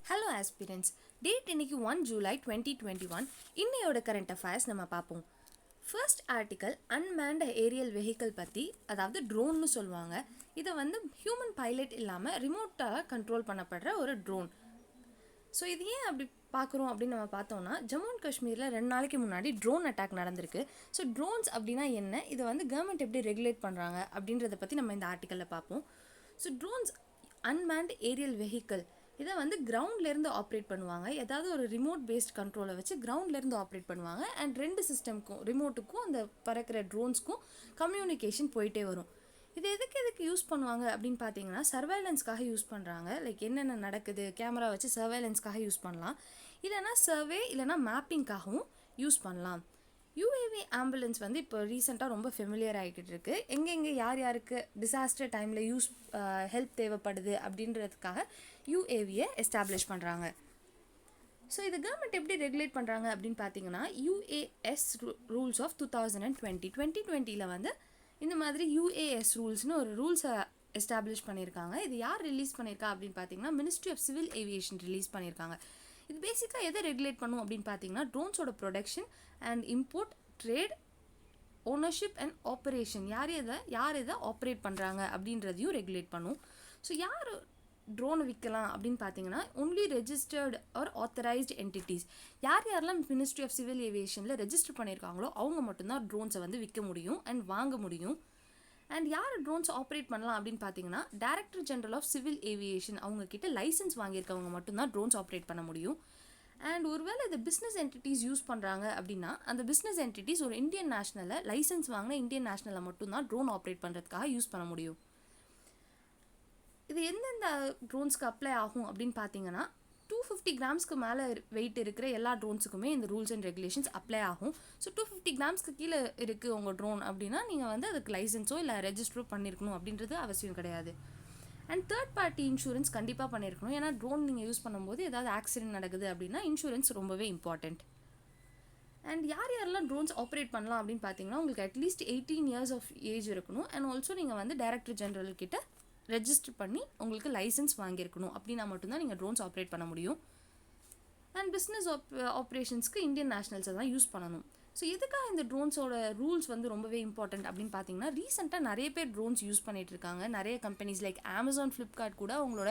Hello aspirants, date இன்னைக்கு 1 ஜூலை 2021. இன்னையோட current affairs நம்ம பார்ப்போம். First article unmanned aerial vehicle பற்றி, அதாவது ட்ரோன்னு சொல்லுவாங்க. இதை வந்து ஹியூமன் பைலட் இல்லாமல் ரிமோட்டாக கண்ட்ரோல் பண்ணப்படுற ஒரு ட்ரோன். ஸோ இது ஏன் அப்படி பார்க்குறோம் அப்படின்னு நம்ம பார்த்தோம்னா, ஜம்மு அண்ட் காஷ்மீரில் 2 நாளைக்கு முன்னாடி ட்ரோன் அட்டாக் நடந்திருக்கு. ஸோ ட்ரோன்ஸ் அப்படின்னா என்ன, இதை வந்து கவர்மெண்ட் எப்படி ரெகுலேட் பண்ணுறாங்க அப்படின்றத பற்றி நம்ம இந்த ஆர்டிக்கலில் பார்ப்போம். So drones unmanned aerial vehicle இதை வந்து கிரவுண்ட்லேருந்து ஆப்ரேட் பண்ணுவாங்க. ஏதாவது ஒரு ரிமோட் பேஸ்ட் கண்ட்ரோலை வச்சு கிரவுண்ட்லேருந்து ஆப்ரேட் பண்ணுவாங்க. அண்ட் 2 சிஸ்டம்க்கும், ரிமோட்டுக்கும் அந்த பறக்கிற ட்ரோன்ஸ்க்கும் கம்யூனிகேஷன் போயிட்டே வரும். இது எதுக்கு யூஸ் பண்ணுவாங்க அப்படின்னு பார்த்தீங்கன்னா, சர்வைலன்ஸ்க்காக யூஸ் பண்ணுறாங்க. லைக் என்னென்ன நடக்குது கேமரா வச்சு சர்வைலன்ஸ்க்காக யூஸ் பண்ணலாம். இல்லைனா சர்வே இல்லைனா மேப்பிங்காகவும் யூஸ் பண்ணலாம். யூஏவி ஆம்புலன்ஸ் வந்து இப்போ ரீசெண்டாக ரொம்ப ஃபெமிலியர் ஆகிக்கிட்டு இருக்கு. எங்கெங்கே யார் யாருக்கு டிசாஸ்டர் டைமில் ஹெல்ப் தேவைப்படுது அப்படின்றதுக்காக யூஏவியை எஸ்டாப்ளிஷ் பண்ணுறாங்க. ஸோ இது கவர்மெண்ட் எப்படி ரெகுலேட் பண்ணுறாங்க அப்படின்னு பார்த்தீங்கன்னா, யூஏஎஸ் ரூல்ஸ் ஆஃப் 2020 வந்து இந்த மாதிரி யூஏஎஸ் ரூல்ஸ்னு ஒரு ரூல்ஸை எஸ்டாப்ளிஷ் பண்ணியிருக்காங்க. இது யார் ரிலீஸ் பண்ணியிருக்கா அப்படின்னு பார்த்தீங்கன்னா, ministry of civil aviation release பண்ணியிருக்காங்க. இது பேசிக்காக எதை ரெகுலேட் பண்ணும் அப்படின்னு பார்த்தீங்கன்னா, ட்ரோன்ஸோட production and import, trade, ownership and operation, யார் எதை ஆப்ரேட் பண்ணுறாங்க அப்படின்றதையும் ரெகுலேட் பண்ணும். ஸோ யார் ட்ரோனை விற்கலாம் அப்படின்னு பார்த்தீங்கன்னா, only registered or authorised entities. யாரெல்லாம் மினிஸ்ட்ரி ஆஃப் சிவில் ஏவியேஷனில் ரெஜிஸ்டர் பண்ணியிருக்காங்களோ அவங்க மட்டும்தான் ட்ரோன்ஸை வந்து விற்க முடியும் அண்ட் வாங்க முடியும். அண்ட் யார் ட்ரோன்ஸ் ஆப்ரேட் பண்ணலாம் அப்படின்னு பார்த்தீங்கன்னா, director general of civil aviation அவங்கக்கிட்ட லைசன்ஸ் வாங்கியிருக்கவங்க மட்டும்தான் ட்ரோன்ஸ் ஆப்ரேட் பண்ண முடியும். அண்ட் ஒருவேளை இது பிஸ்னஸ் என்டிட்டிஸ் யூஸ் பண்ணுறாங்க அப்படின்னா, அந்த பிஸ்னஸ் என்டிட்டிஸ் ஒரு இந்தியன் நேஷ்னலில் லைசன்ஸ் வாங்கின இந்தியன் நேஷ்னலில் மட்டும்தான் ட்ரோன் ஆப்ரேட் பண்ணுறதுக்காக யூஸ் பண்ண முடியும். இது எந்தெந்த ட்ரோன்ஸ்க்கு அப்ளை ஆகும் அப்படின்னு பார்த்தீங்கன்னா, 250 கிராம்ஸ்க்கு மேலே வெயிட் இருக்கிற எல்லா ட்ரோன்ஸுக்குமே இந்த ரூல்ஸ் அண்ட் ரெகுலேஷன்ஸ் அப்ளை ஆகும். ஸோ 250 கிராம்ஸ்க்கு கீழே இருக்குது உங்கள் ட்ரோன் அப்படின்னா, நீங்கள் வந்து அதுக்கு லைசன்ஸோ இல்லை ரெஜிஸ்டரோ பண்ணியிருக்கணும் அப்படின்றது அவசியம் கிடையாது. அண்ட் தேர்ட் பார்ட்டி இன்சூரன்ஸ் கண்டிப்பாக பண்ணியிருக்கணும். ஏன்னா ட்ரோன் நீங்கள் யூஸ் பண்ணும்போது ஏதாவது ஆக்சிடென்ட் நடக்குது அப்படின்னா இன்சூரன்ஸ் ரொம்பவே இம்பார்ட்டண்ட். அண்ட் யாரெல்லாம் ட்ரோன்ஸ் ஆப்ரேட் பண்ணலாம் அப்படின்னு பார்த்தீங்கன்னா, உங்களுக்கு அட்லீஸ்ட் 18 இயர்ஸ் ஆஃப் ஏஜ் இருக்கணும். அண்ட் ஆல்சோ நீங்கள் வந்து டைரக்டர் ஜெனரல் கிட்ட ரெஜிஸ்டர் பண்ணி உங்களுக்கு லைசன்ஸ் வாங்கியிருக்கணும். அப்படின்னா மட்டும்தான் நீங்கள் ட்ரோன்ஸ் ஆப்ரேட் பண்ண முடியும். அண்ட் பிஸ்னஸ் ஆப்ரேஷன்ஸ்க்கு இந்தியன் நேஷ்னல்ஸை தான் யூஸ் பண்ணணும். ஸோ எதுக்காக இந்த ட்ரோன்ஸோட ரூல்ஸ் வந்து ரொம்பவே இம்பார்ட்டன்ட் அப்படின்னு பார்த்தீங்கன்னா, ரீசெண்டாக நிறைய பேர் ட்ரோன்ஸ் யூஸ் பண்ணிட்டு இருக்காங்க. நிறைய கம்பெனிஸ் லைக் அமேசான், ஃப்ளிப்கார்ட் கூட அவங்களோட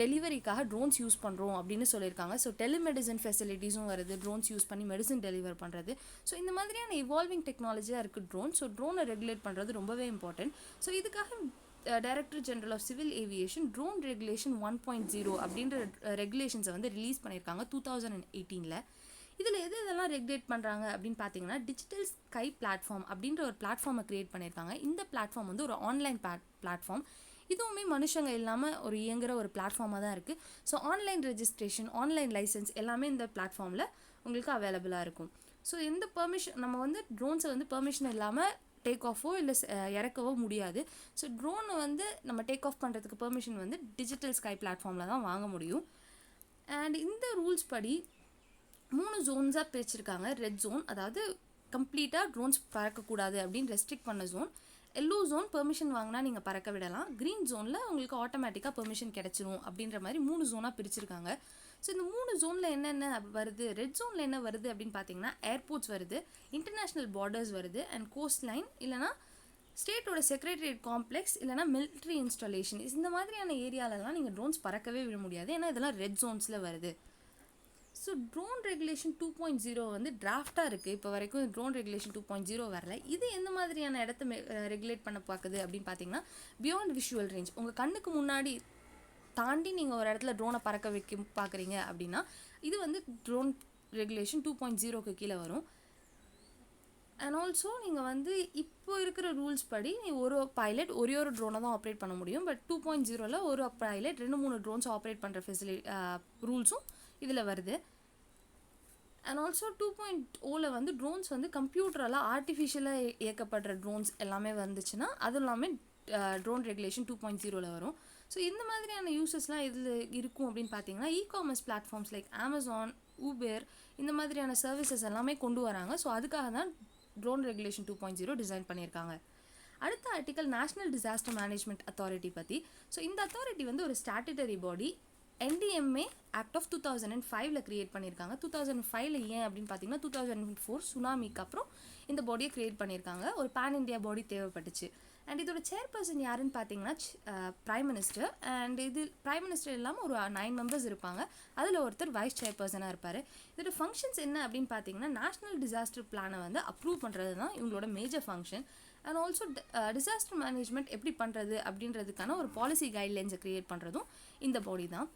டெலிவரிக்காக ட்ரோன்ஸ் யூஸ் பண்ணுறோம் அப்படின்னு சொல்லியிருக்காங்க. ஸோ டெலிமெடிசன் ஃபெசிலிட்டிஸும் வருது, ட்ரோன்ஸ் யூஸ் பண்ணி மெடிசன் டெலிவர் பண்ணுறது. ஸோ இந்த மாதிரியான இவால்விங் டெக்னாலஜியாக இருக்குது ட்ரோன். ஸோ ட்ரோனை ரெகுலேட் பண்ணுறது ரொம்பவே இம்பார்ட்டன்ட். ஸோ இதுக்காக director general of civil aviation drone regulation 1.0 அப்படின்ற ரெகுலேஷன்ஸை வந்து ரிலீஸ் பண்ணியிருக்காங்க 2018. இதில் இதெல்லாம் ரெகுலேட் பண்ணுறாங்க அப்படின்னு பார்த்தீங்கன்னா, டிஜிட்டல் ஸ்கை பிளாட்ஃபார்ம் அப்படின்ற ஒரு பிளாட்ஃபார்மை க்ரியேட் பண்ணியிருக்காங்க. இந்த பிளாட்ஃபார்ம் வந்து ஒரு ஆன்லைன் பிளாட்ஃபார்ம். இதுவுமே மனுஷங்க இல்லாமல் ஒரு இயங்குகிற ஒரு பிளாட்ஃபார்மாக தான் இருக்குது. So online registration, online licence எல்லாமே இந்த பிளாட்ஃபார்மில் உங்களுக்கு அவைலபிளாக இருக்கும். ஸோ எந்த பெர்மிஷன், நம்ம வந்து ட்ரோன்ஸை வந்து பெர்மிஷன் இல்லாமல் டேக் ஆஃபோ இல்லை இறக்கவோ முடியாது. ஸோ ட்ரோனை வந்து நம்ம டேக் ஆஃப் பண்ணுறதுக்கு பெர்மிஷன் வந்து டிஜிட்டல் ஸ்கை பிளாட்ஃபார்மில் தான் வாங்க முடியும். அண்ட் இந்த ரூல்ஸ் படி 3 ஜோன்ஸாக பிரிச்சிருக்காங்க. ரெட் ஜோன், அதாவது கம்ப்ளீட்டாக ட்ரோன்ஸ் பறக்கக்கூடாது அப்படின்னு ரெஸ்ட்ரிக்ட் பண்ண ஜோன். எல்லோ ஜோன், பெர்மிஷன் வாங்கினா நீங்கள் பறக்க விடலாம். க்ரீன் ஜோனில் உங்களுக்கு ஆட்டோமேட்டிக்காக பெர்மிஷன் கிடச்சிரும் அப்படின்ற மாதிரி 3 ஜோனாக பிரிச்சிருக்காங்க. ஸோ இந்த 3 ஜோனில் என்னென்ன வருது, ரெட் ஜோனில் என்ன வருது அப்படின்னு பார்த்தீங்கன்னா, ஏர்போர்ட்ஸ் வருது, இன்டர்நேஷ்னல் பார்டர்ஸ் வருது, அண்ட் கோஸ்ட் லைன், இல்லைனா ஸ்டேட்டோட செக்ரட்டரியேட் காம்ப்ளெக்ஸ், இல்லைனா மிலிட்ரி இன்ஸ்டாலேஷன். இந்த மாதிரியான ஏரியாலலாம் நீங்கள் ட்ரோன்ஸ் பறக்கவே விட முடியாது. ஏன்னா இதெல்லாம் ரெட் ஜோன்ஸில் வருது. ஸோ ட்ரோன் ரெகுலேஷன் 2.0 வந்து டிராஃப்டாக இருக்குது. இப்போ வரைக்கும் ட்ரோன் ரெகுலேஷன் 2.0 வரல. இது எந்த மாதிரியான இடத்த ரெகுலேட் பண்ண பார்க்குது அப்படின்னு பார்த்தீங்கன்னா, பியாண்ட் விஷுவல் ரேஞ்ச், உங்கள் கண்ணுக்கு முன்னாடி தாண்டி நீங்கள் ஒரு இடத்துல ட்ரோனை பறக்க வைக்க பார்க்குறீங்க அப்படின்னா, இது வந்து ட்ரோன் ரெகுலேஷன் 2.0க்கு கீழே வரும். அண்ட் ஆல்சோ நீங்கள் வந்து இப்போ இருக்கிற ரூல்ஸ் படி ஒரு பைலட் ஒரே ஒரு ட்ரோனை தான் ஆப்ரேட் பண்ண முடியும். பட் 2.0ல் ஒரு பைலட் 2-3 ட்ரோன்ஸ் ஆப்ரேட் பண்ணுற ரூல்ஸும் இதில் வருது. அண்ட் ஆல்சோ 2.0ல் வந்து ட்ரோன்ஸ் வந்து கம்ப்யூட்டரால் ஆர்டிஃபிஷியலாக இயக்கப்படுற ட்ரோன்ஸ் எல்லாமே வந்துச்சுன்னா அது எல்லாமே ட்ரோன் ரெகுலேஷன் 2.0ல் வரும். ஸோ இந்த மாதிரியான யூசஸ்லாம் இதில் இருக்கும் அப்படின்னு பார்த்தீங்கன்னா, e-commerce platforms like Amazon, Uber இந்த மாதிரியான சர்வீசஸ் எல்லாமே கொண்டு வராங்க. ஸோ அதுக்காக தான் ட்ரோன் ரெகுலேஷன் 2.0 டிசைன் பண்ணியிருக்காங்க. அடுத்த article national disaster management authority பற்றி. ஸோ இந்த அத்தாரிட்டி வந்து ஒரு statutory body. NDMA act of 2005 create பண்ணியிருக்காங்க. 2005 ஏன் அப்படின்னு பார்த்தீங்கன்னா 2004 சுனாமிக்கு அப்புறம் இந்த பாடியை கிரியேட் பண்ணியிருக்காங்க. ஒரு பேன் இண்டியா பாடி தேவைப்பட்டுச்சு. அண்ட் இதோட சேர்பர்சன் யாருன்னு பார்த்தீங்கன்னா பிரைம் மினிஸ்டர். அண்ட் இது பிரைம் மினிஸ்டர் இல்லாமல் ஒரு 9 மெம்பர்ஸ் இருப்பாங்க. அதில் ஒருத்தர் வைஸ் சேர்பர்சனாக இருப்பார். இதோட ஃபங்க்ஷன்ஸ் என்ன அப்படின்னு பார்த்தீங்கன்னா நேஷனல் டிசாஸ்டர் பிளானை வந்து அப்ரூவ் பண்ணுறது தான் இவங்களோட major function. And also disaster management எப்படி பண்ணுறது அப்படின்றதுக்கான ஒரு பாலிசி கைட்லைன்ஸை க்ரியேட் பண்ணுறதும் இந்த பாடி தான்.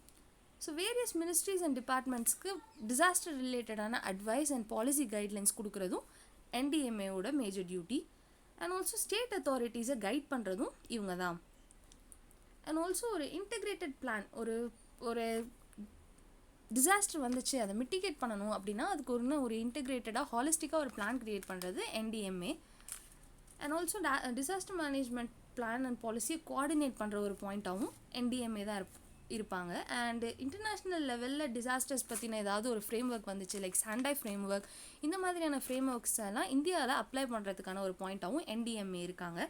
ஸோ வேரியஸ் மினிஸ்ட்ரிஸ் அண்ட் டிபார்ட்மெண்ட்ஸ்க்கு டிசாஸ்டர் ரிலேட்டடான அட்வைஸ் அண்ட் பாலிசி கைட்லைன்ஸ் கொடுக்குறதும் NDMAவோட major duty. And also state அத்தாரிட்டிஸை கைட் பண்ணுறதும் இவங்க தான். அண்ட் ஆல்சோ ஒரு இன்டெகிரேட்டட் பிளான், ஒரு டிசாஸ்டர் வந்துச்சு அதை மிட்டிகேட் பண்ணணும் அப்படின்னா அதுக்கு ஒரு இன்டெகிரேட்டடாக ஹாலிஸ்டிக்காக ஒரு பிளான் க்ரியேட் பண்ணுறது NDMA. And also disaster management plan and பாலிசியை கோஆர்டினேட் பண்ணுற ஒரு பாயிண்ட்டாகவும் NDMA தான் இருப்பாங்க. அண்ட் இன்டர்நேஷ்னல் லெவலில் டிசாஸ்டர்ஸ் பற்றின ஏதாவது ஒரு ஃப்ரேம் ஒர்க் வந்துச்சு, லைக் சாண்டாய் ஃப்ரேம் ஒர்க், இந்த மாதிரியான ஃப்ரேம் ஒர்க்ஸ் எல்லாம் இந்தியாவில் அப்ளை பண்ணுறதுக்கான ஒரு பாயிண்ட்டாகவும் NDMA இருக்காங்க.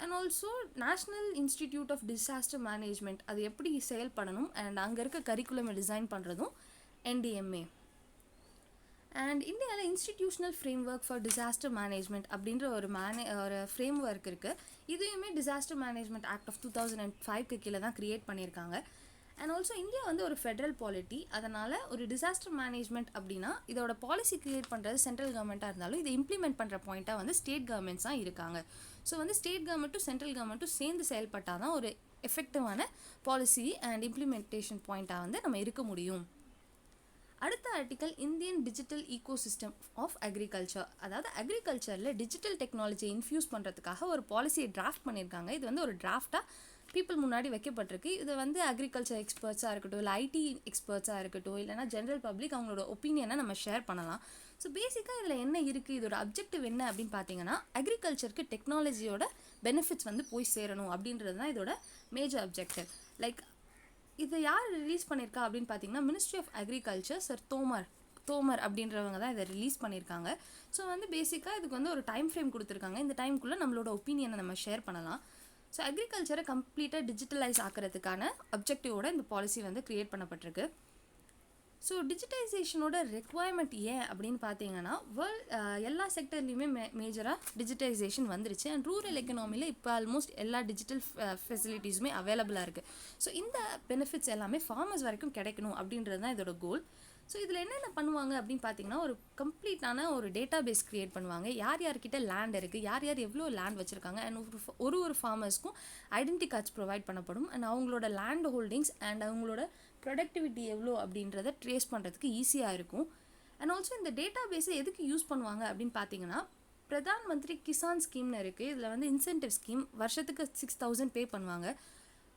And also national institute of disaster management அது எப்படி செயல்படணும் அண்ட் அங்கே இருக்க கரிக்குலமை டிசைன் பண்ணுறதும் NDMA. அண்ட் இந்தியாவில் institutional framework for disaster management அப்படின்ற ஒரு ஃப்ரேம் ஒர்க் இருக்குது. இதையுமே டிசாஸ்டர் மேனேஜ்மெண்ட் ஆக்ட் ஆஃப் 2005 கீழே தான் க்ரியேட் பண்ணியிருக்காங்க. அண்ட் ஆல்சோ இந்தியா வந்து ஒரு ஃபெட்ரல் பாலிட்டி, அதனால் ஒரு டிசாஸ்டர் மேனேஜ்மெண்ட் அப்படின்னா இதோட பாலிசி க்ரியேட் பண்ணுறது சென்ட்ரல் கவர்மெண்ட்டாக இருந்தாலும் இதை இம்ப்ளிமெண்ட் பண்ணுற பாயிண்ட்டாக வந்து ஸ்டேட் கவர்மெண்ட்ஸ் தான் இருக்காங்க. ஸோ வந்து ஸ்டேட் கவர்மெண்ட்டும் சென்ட்ரல் கவர்மெண்ட்டும் சேர்ந்து செயல்பட்டால் தான் ஒரு எஃபெக்டிவான பாலிசி அண்ட் இம்ப்ளிமெண்டேஷன் பாயிண்ட்டாக வந்து நம்ம இருக்க முடியும். அடுத்த article Indian digital ecosystem of agriculture. அதாவது அக்ரிகல்ச்சரில் டிஜிட்டல் டெக்னாலஜியை இன்ஃப்யூஸ் பண்ணுறதுக்காக ஒரு பாலிசியை டிராஃப்ட் பண்ணியிருக்காங்க. இது வந்து ஒரு டிராஃப்டாக பீப்புள் முன்னாடி வைக்கப்பட்டிருக்கு. இது வந்து அக்ரிகல்ச்சர் எக்ஸ்பர்ட்ஸாக இருக்கட்டும், இல்லை IT எக்ஸ்பர்ட்ஸாக இருக்கட்டும், இல்லைனா ஜென்ரல் பப்ளிக் அவங்களோட ஒப்பீனியனை நம்ம ஷேர் பண்ணலாம். ஸோ பேசிக்காக இதில் என்ன இருக்குது, இதோட அப்ஜெக்டிவ் என்ன அப்படின்னு பார்த்தீங்கன்னா அக்ரிகல்ச்சருக்கு டெக்னாலஜியோட பெனிஃபிட்ஸ் வந்து போய் சேரணும் அப்படின்றது தான் இதோட மேஜர் அப்ஜெக்டிவ். லைக் இதை யார் ரிலீஸ் பண்ணியிருக்கா அப்படின்னு பார்த்தீங்கன்னா ministry of agriculture sir Tomar அப்படின்றவங்க தான் இதை ரிலீஸ் பண்ணியிருக்காங்க. ஸோ வந்து பேசிக்காக இதுக்கு வந்து ஒரு டைம் ஃப்ரேம் கொடுத்துருக்காங்க. இந்த டைமுக்குள்ளே நம்மளோட ஒப்பீனியனை நம்ம ஷேர் பண்ணலாம். ஸோ அக்ரிகல்ச்சரை கம்ப்ளீட்டாக டிஜிட்டலைஸ் ஆக்கிறதுக்கான அப்ஜெக்டிவோட இந்த பாலிசி வந்து க்ரியேட் பண்ணப்பட்டிருக்கு. ஸோ டிஜிட்டைசேஷனோட ரெக்குவயர்மெண்ட் ஏன் அப்படின்னு பார்த்தீங்கன்னா எல்லா செக்டர்லேயுமே மேஜராக டிஜிட்டைசேஷன் வந்துருச்சு. அண்ட் ரூரல் எக்கனாமியில் இப்போ ஆல்மோஸ்ட் எல்லா டிஜிட்டல் ஃபெசிலிட்டிஸுமே அவைலபிளாக இருக்குது. ஸோ இந்த பெனிஃபிட்ஸ் எல்லாமே ஃபார்மர்ஸ் வரைக்கும் கிடைக்கணும் அப்படின்றது தான் இதோட கோல். ஸோ இதில் என்னென்ன பண்ணுவாங்க அப்படின்னு பார்த்தீங்கன்னா ஒரு கம்ப்ளீட்டான ஒரு டேட்டா பேஸ் க்ரியேட் பண்ணுவாங்க. யார் யார்கிட்ட லேண்ட் இருக்குது, யார் யார் எவ்வளோ லேண்ட் வச்சுருக்காங்க, அண்ட் ஒரு ஃபார்மர்ஸ்க்கும் ஐடென்டி கார்ட்ஸ் ப்ரொவைட் பண்ணப்படும். அண்ட் அவங்களோட லேண்ட் ஹோல்டிங்ஸ் அண்ட் அவங்களோட ப்ரொடக்டிவிட்டி எவ்வளோ அப்படின்றத ட்ரேஸ் பண்ணுறதுக்கு ஈஸியாக இருக்கும். அண்ட் ஆல்சோ இந்த டேட்டா பேஸை எதுக்கு யூஸ் பண்ணுவாங்க அப்படின்னு பார்த்தீங்கன்னா பிரதான் மந்திரி கிசான் ஸ்கீம்னு இருக்குது. இதில் வந்து இன்சென்டிவ் ஸ்கீம் வருஷத்துக்கு 6,000 பே பண்ணுவாங்க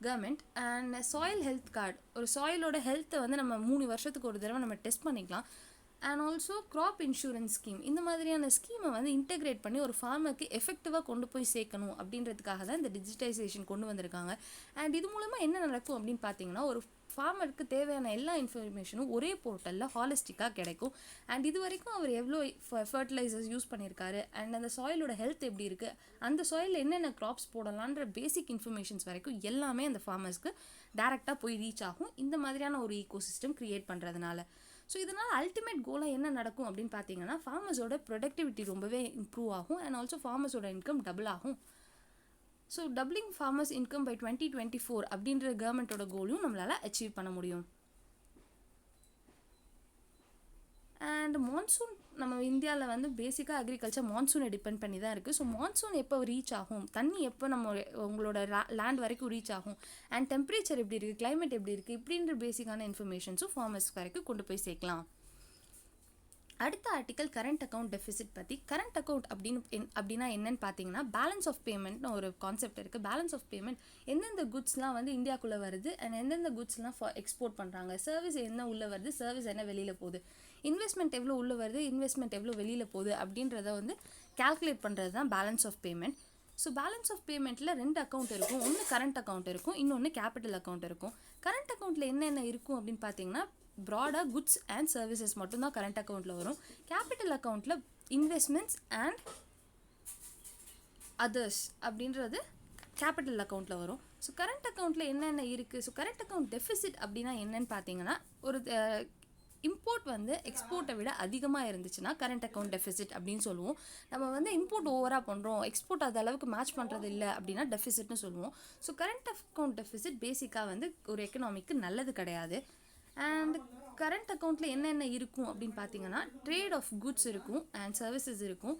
government. And soil health card, ஒரு சாயிலோட ஹெல்த்தை வந்து நம்ம 3 வருஷத்துக்கு ஒரு தடவை நம்ம டெஸ்ட் பண்ணிக்கலாம். And also crop insurance scheme, இந்த மாதிரியான ஸ்கீமை வந்து இன்டெகிரேட் பண்ணி ஒரு ஃபார்மருக்கு எஃபெக்டிவாக கொண்டு போய் சேர்க்கணும் அப்படின்றதுக்காக தான் இந்த டிஜிட்டைசேஷன் கொண்டு வந்திருக்காங்க. அண்ட் இது மூலமாக என்ன நடக்கும் அப்படின்னு பார்த்தீங்கன்னா ஒரு ஃபார்மருக்கு தேவையான எல்லா இன்ஃபர்மேஷனும் ஒரே போர்ட்டலில் ஹாலிஸ்டிக்காக கிடைக்கும். அண்ட் இது வரைக்கும் அவர் எவ்வளோ ஃபர்டிலைசர்ஸ் யூஸ் பண்ணியிருக்காரு, அண்ட் அந்த சாயிலோட ஹெல்த் எப்படி இருக்குது, அந்த சாயிலில் என்னென்ன க்ராப்ஸ் போடலான்ற பேசிக் இன்ஃபர்மேஷன்ஸ் வரைக்கும் எல்லாமே அந்த ஃபார்மர்ஸ்க்கு டேரெக்டாக போய் ரீச் ஆகும் இந்த மாதிரியான ஒரு ஈகோசிஸ்டம் க்ரியேட் பண்ணுறதுனால. ஸோ இதனால் அல்டிமேட் கோலாக என்ன நடக்கும் அப்படின்னு பார்த்தீங்கன்னா ஃபார்மர்ஸோட ப்ரொடக்டிவிட்டி ரொம்பவே இம்ப்ரூவ் ஆகும். அண்ட் ஆல்சோ ஃபார்மர்ஸோட இன்கம் டபுள் ஆகும். So doubling farmers income by 2024 அப்படின்ற கவர்மெண்ட்டோட கோலையும் நம்மளால் அச்சீவ் பண்ண முடியும். அண்ட் மான்சூன் நம்ம இந்தியாவில் வந்து பேசிக்காக அக்ரிகல்ச்சர் மான்சூனை டிபெண்ட் பண்ணி தான் இருக்குது. ஸோ மான்சூன் எப்போ ரீச் ஆகும், தண்ணி எப்போ நம்ம உங்களோட லேண்ட் வரைக்கும் ரீச் ஆகும், அண்ட் டெம்பரேச்சர் எப்படி இருக்குது, கிளைமேட் எப்படி இருக்குது, இப்படின்ற பேசிக்கான இன்ஃபர்மேஷன்ஸும் ஃபார்மர்ஸ் வரைக்கும் கொண்டு போய் சேர்க்கலாம். அடுத்த ஆர்டிக்கல் கரண்ட் அக்கௌண்ட் டெஃபிசிட் பற்றி. கரண்ட் அக்கௌண்ட் அப்படின்னா என்னன்னு பார்த்தீங்கன்னா பேலன்ஸ் ஆஃப் பேமெண்ட்னு ஒரு கான்செப்ட் இருக்குது. பேலன்ஸ் ஆஃப் பேமெண்ட் எந்தெந்த குட்ஸ்லாம் வந்து இந்தியாவுக்குள்ளே வருது அண்ட் எந்தெந்த குட்ஸ்லாம் எக்ஸ்போர்ட் பண்ணுறாங்க, சர்வீஸ் என்ன உள்ளே வருது, சர்வீஸ் என்ன வெளியில் போகுது, இன்வெஸ்ட்மெண்ட் எவ்வளோ உள்ளே வருது, இன்வெஸ்ட்மெண்ட் எவ்வளோ வெளியில் போகுது அப்படின்றத வந்து கால்குலேட் பண்ணுறது தான் balance of payment. So balance of பேமெண்ட்டில் 2 அக்கௌண்ட் இருக்கும். ஒன்று கரண்ட் அக்கௌண்ட் இருக்கும், இன்னொன்று கேபிட்டல் அக்கௌண்ட் இருக்கும். கரண்ட் அக்கௌண்ட்டில் என்னென்ன இருக்கும் அப்படின்னு பார்த்தீங்கன்னா ப்ராடாக குட்ஸ் அண்ட் சர்வீசஸ் மட்டும்தான் கரண்ட் அக்கௌண்ட்டில் வரும். கேபிட்டல் அக்கௌண்ட்டில் இன்வெஸ்ட்மெண்ட்ஸ் அண்ட் அதர்ஸ் அப்படின்றது கேபிட்டல் அக்கௌண்ட்டில் வரும். ஸோ கரண்ட் அக்கௌண்ட்டில் என்னென்ன இருக்குது? ஸோ கரண்ட் அக்கௌண்ட் டெஃபிசிட் அப்படின்னா என்னன்னு பார்த்தீங்கன்னா, ஒரு இம்போர்ட் வந்து எக்ஸ்போர்ட்டை விட அதிகமாக இருந்துச்சுன்னா கரண்ட் அக்கௌண்ட் டெஃபிசிட் அப்படின்னு சொல்லுவோம். நம்ம வந்து இம்போர்ட் ஓவராக பண்ணுறோம், எக்ஸ்போர்ட் அது அளவுக்கு மேட்ச் பண்ணுறது இல்லை அப்படின்னா டெஃபிசிட்னு சொல்லுவோம். ஸோ கரண்ட் அக்கௌண்ட் டெஃபிசிட் பேசிக்காக வந்து ஒரு எக்கனாமிக்கு நல்லது கிடையாது. அண்ட் கரண்ட் அக்கௌண்ட்டில் என்னென்ன இருக்கும் அப்படின்னு பார்த்தீங்கன்னா, ட்ரேட் ஆஃப் குட்ஸ் இருக்கும் அண்ட் சர்வீசஸ் இருக்கும்,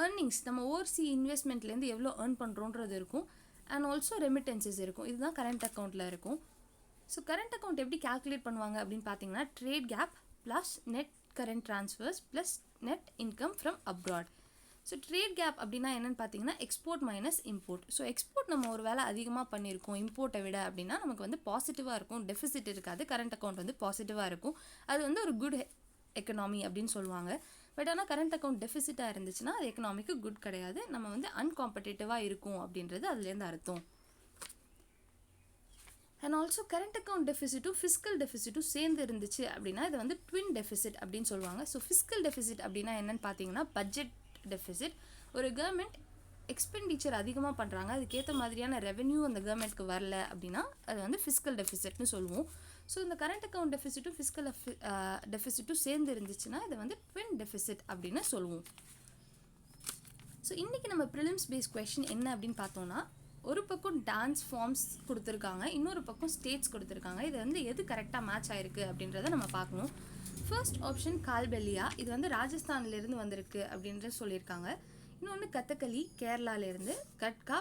ஏர்னிங்ஸ் நம்ம ஓவர்சி இன்வெஸ்ட்மெண்ட்லேருந்து எவ்வளோ ஏர்ன் பண்ணுறோன்றது இருக்கும், அண்ட் ஆல்சோ ரெமிட்டன்சஸ் இருக்கும். இதுதான் கரண்ட் அக்கௌண்ட்டில் இருக்கும். ஸோ கரண்ட் அக்கௌண்ட் எப்படி கால்குலேட் பண்ணுவாங்க அப்படின்னு பார்த்தீங்கன்னா, trade gap plus net current transfers plus net income from abroad. So trade gap அப்படின்னா என்னென்னு பார்த்தீங்கன்னா, export minus import. So export நம்ம ஒரு வேலை அதிகமாக பண்ணியிருக்கோம் இம்போர்ட்டை விட அப்படின்னா நமக்கு வந்து பாசிட்டிவாக இருக்கும், டெஃபிசிட் இருக்காது, கரண்ட் அக்கௌண்ட் வந்து பாசிட்டிவாக இருக்கும். அது வந்து ஒரு குட் எக்கனாமி அப்படின்னு சொல்லுவாங்க. பட் ஆனால் கரண்ட் அக்கௌண்ட் டெஃபிசிட்டாக இருந்துச்சுன்னா அது எக்கனாமிக்கு குட் கிடையாது, நம்ம வந்து அன்காம்படிட்டிவாக இருக்கும் அப்படின்றது அதுலேருந்து அர்த்தம். அண்ட் ஆல்சோ கரண்ட் அக்கௌண்ட் டெஃபிசிட்டும் ஃபிஸ்கல் டெஃபிசிட்டும் சேர்ந்து இருந்துச்சு அப்படின்னா இது வந்து ட்வின் டெஃபிசிட் அப்படின்னு சொல்லுவாங்க. ஸோ ஃபிஸ்கல் டெஃபிசிட் அப்படின்னா என்னென்னு பார்த்தீங்கன்னா, பட்ஜெட் டெஃபிசிட். ஒரு கவர்மெண்ட் எக்ஸ்பெண்டிச்சர் அதிகமாக பண்ணுறாங்க, அதுக்கேற்ற மாதிரியான ரெவென்யூ அந்த கவர்மெண்ட்க்கு வரல அப்படின்னா அது வந்து ஃபிஸ்கல் டெஃபிசிட்னு சொல்லுவோம். ஸோ இந்த கரண்ட் அக்கௌண்ட் டெஃபிசிட்டும் ஃபிஸ்கல் டெஃபிசிட்டும் சேர்ந்து இருந்துச்சுன்னா இதை வந்து ட்வின் டெஃபிசிட் அப்படின்னு சொல்லுவோம். ஸோ இன்றைக்கி நம்ம ப்ரிலிம்ஸ் பேஸ் கொஷின் என்ன அப்படின்னு பார்த்தோன்னா, ஒரு பக்கம் டான்ஸ் ஃபார்ம்ஸ் கொடுத்துருக்காங்க, இன்னொரு பக்கம் ஸ்டேட்ஸ் கொடுத்துருக்காங்க. இது வந்து எது கரெக்டாக மேட்ச் ஆகிருக்கு அப்படின்றத நம்ம பார்க்கணும். ஃபர்ஸ்ட் ஆப்ஷன் கால்பெலியா, இது வந்து ராஜஸ்தான்லேருந்து வந்திருக்கு அப்படின்ற சொல்லியிருக்காங்க. இன்னொன்று கதகளி கேரளாலேருந்து, கட்கா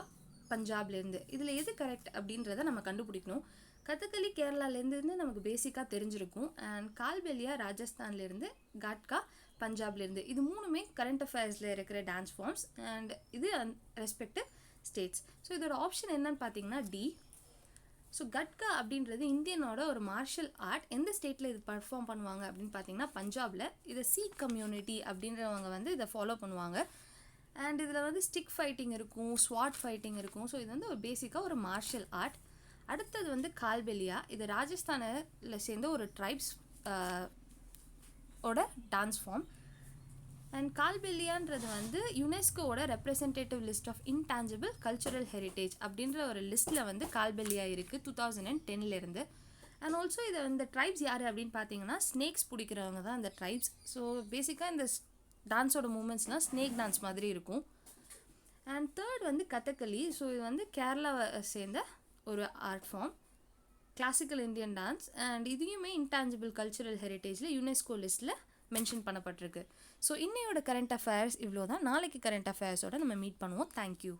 பஞ்சாப்லேருந்து. இதில் எது கரெக்ட் அப்படின்றத நம்ம கண்டுபிடிக்கணும். கதகளி கேரளாலேருந்து நமக்கு பேசிக்காக தெரிஞ்சிருக்கும், அண்ட் கால்பெலியா ராஜஸ்தான்லேருந்து, கட்கா பஞ்சாப்லேருந்து. இது மூணுமே கரண்ட் அஃபேர்ஸில் இருக்கிற டான்ஸ் ஃபார்ம்ஸ் அண்ட் இது ரெஸ்பெக்டிவ் ஸ்டேட்ஸ். ஸோ இதோட ஆப்ஷன் என்னன்னு பார்த்தீங்கன்னா டி. ஸோ கட்கா அப்படின்றது இந்தியனோட ஒரு மார்ஷல் ஆர்ட். எந்த ஸ்டேட்டில் இது பர்ஃபார்ம் பண்ணுவாங்க அப்படின்னு பார்த்தீங்கன்னா பஞ்சாபில். இதை சீக் கம்யூனிட்டி அப்படின்றவங்க வந்து இதை ஃபாலோ பண்ணுவாங்க. அண்ட் இதில் வந்து ஸ்டிக் ஃபைட்டிங் இருக்கும், ஸ்வாட் ஃபைட்டிங் இருக்கும். ஸோ இது வந்து ஒரு பேசிக்காக ஒரு மார்ஷல் ஆர்ட். அடுத்தது வந்து கால்பெலியா, இது ராஜஸ்தானில் சேர்ந்த ஒரு ட்ரைப்ஸ் ஓட டான்ஸ் ஃபார்ம். அண்ட் கால்பெலியான்றது வந்து யுனெஸ்கோவோட representative list of intangible cultural heritage அப்படின்ற ஒரு லிஸ்ட்டில் வந்து கால்பெலியா இருக்குது 2010 அண்ட் ஆல்சோ இதை இந்த ட்ரைப்ஸ் யார் அப்படின்னு பார்த்தீங்கன்னா ஸ்னேக்ஸ் பிடிக்கிறவங்க தான் இந்த ட்ரைப்ஸ். ஸோ பேசிக்காக இந்த டான்ஸோட மூமெண்ட்ஸ்லாம் ஸ்னேக் டான்ஸ் மாதிரி இருக்கும். அண்ட் தேர்ட் வந்து கதகளி. ஸோ இது வந்து கேரளாவை சேர்ந்த ஒரு art form, classical Indian dance. And இதையுமே இன்டான்ஜிபிள் கல்ச்சுரல் ஹெரிட்டேஜில் யுனெஸ்கோ லிஸ்ட்டில் மென்ஷன் பண்ணப்பட்டிருக்கு. ஸோ இன்னையோட கரண்ட் அஃபேர்ஸ் இவ்வளோ தான். நாளைக்கு கரண்ட் அஃபேர்ஸோட நம்ம மீட் பண்ணுவோம். தேங்க்யூ.